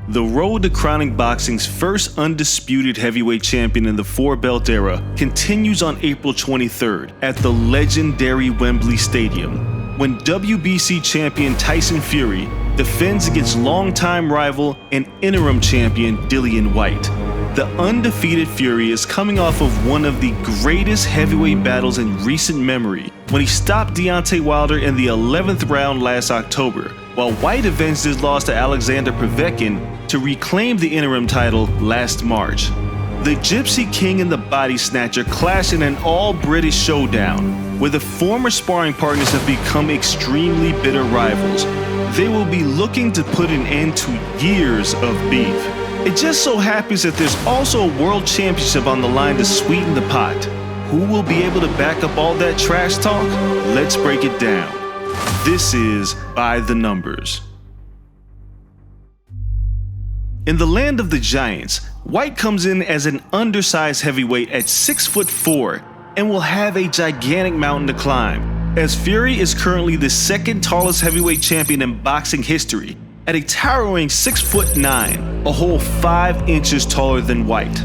The road to crowning boxing's first undisputed heavyweight champion in the four-belt era continues on April 23rd at the legendary Wembley Stadium, when WBC champion Tyson Fury defends against longtime rival and interim champion Dillian Whyte. The undefeated Fury is coming off of one of the greatest heavyweight battles in recent memory when he stopped Deontay Wilder in the 11th round last October, while Whyte avenged his loss to Alexander Povetkin to reclaim the interim title last March. The Gypsy King and the Body Snatcher clash in an all-British showdown, where the former sparring partners have become extremely bitter rivals. They will be looking to put an end to years of beef. It just so happens that there's also a world championship on the line to sweeten the pot. Who will be able to back up all that trash talk? Let's break it down. This is By the Numbers. In the land of the giants, Whyte comes in as an undersized heavyweight at 6'4" and will have a gigantic mountain to climb, as Fury is currently the second tallest heavyweight champion in boxing history at a towering 6'9", a whole 5 inches taller than Whyte.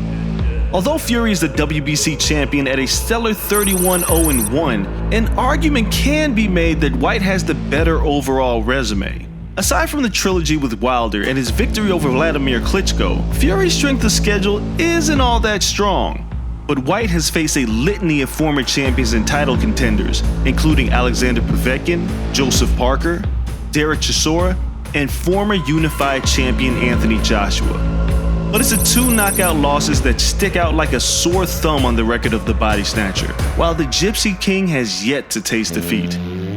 Although Fury is the WBC champion at a stellar 31-0-1, an argument can be made that Whyte has the better overall resume. Aside from the trilogy with Wilder and his victory over Vladimir Klitschko, Fury's strength of schedule isn't all that strong. But Whyte has faced a litany of former champions and title contenders, including Alexander Povetkin, Joseph Parker, Derek Chisora, and former unified champion Anthony Joshua. But it's the 2 knockout losses that stick out like a sore thumb on the record of the Body Snatcher, while the Gypsy King has yet to taste defeat.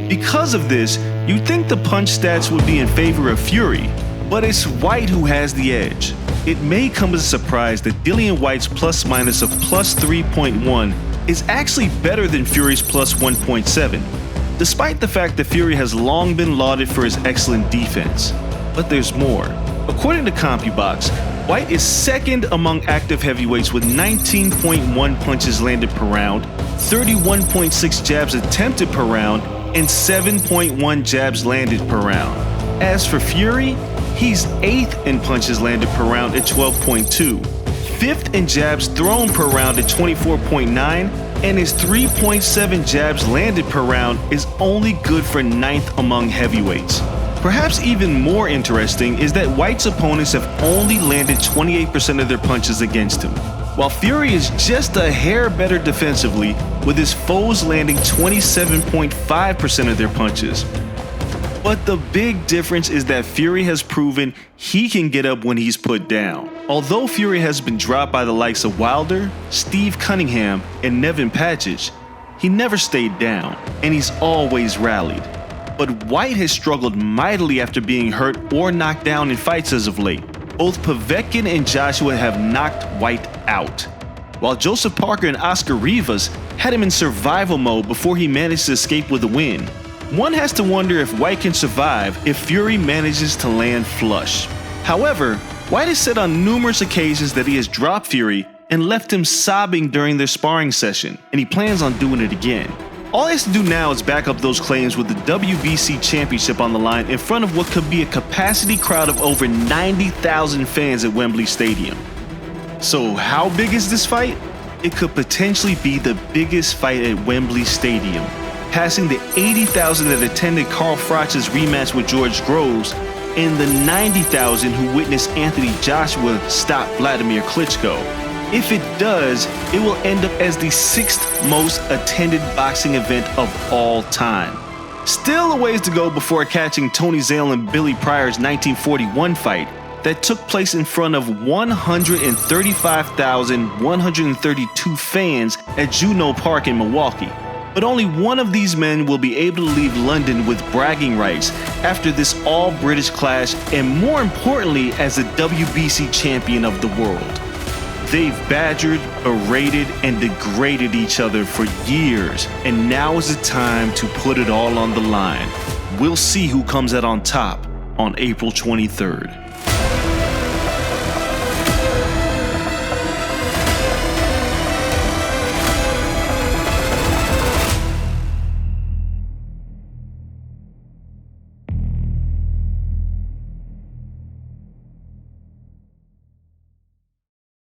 Because of this, you'd think the punch stats would be in favor of Fury, but it's Whyte who has the edge. It may come as a surprise that Dillian Whyte's plus-minus of plus 3.1 is actually better than Fury's plus 1.7, despite the fact that Fury has long been lauded for his excellent defense. But there's more. According to CompuBox, Whyte is second among active heavyweights with 19.1 punches landed per round, 31.6 jabs attempted per round, and 7.1 jabs landed per round. As for Fury, he's 8th in punches landed per round at 12.2, 5th in jabs thrown per round at 24.9, and his 3.7 jabs landed per round is only good for 9th among heavyweights. Perhaps even more interesting is that Whyte's opponents have only landed 28% of their punches against him, while Fury is just a hair better defensively, with his foes landing 27.5% of their punches. But the big difference is that Fury has proven he can get up when he's put down. Although Fury has been dropped by the likes of Wilder, Steve Cunningham, and Nevin Pacic, he never stayed down, and he's always rallied. But Whyte has struggled mightily after being hurt or knocked down in fights as of late. Both Povetkin and Joshua have knocked Whyte out, while Joseph Parker and Oscar Rivas had him in survival mode before he managed to escape with a win. One has to wonder if Whyte can survive if Fury manages to land flush. However, Whyte has said on numerous occasions that he has dropped Fury and left him sobbing during their sparring session, and he plans on doing it again. All he has to do now is back up those claims with the WBC championship on the line in front of what could be a capacity crowd of over 90,000 fans at Wembley Stadium. So how big is this fight? It could potentially be the biggest fight at Wembley Stadium, passing the 80,000 that attended Carl Froch's rematch with George Groves and the 90,000 who witnessed Anthony Joshua stop Vladimir Klitschko. If it does, it will end up as the 6th most attended boxing event of all time. Still a ways to go before catching Tony Zale and Billy Pryor's 1941 fight that took place in front of 135,132 fans at Juno Park in Milwaukee. But only one of these men will be able to leave London with bragging rights after this all-British clash, and more importantly, as the WBC champion of the world. They've badgered, berated, and degraded each other for years, and now is the time to put it all on the line. We'll see who comes out on top on April 23rd.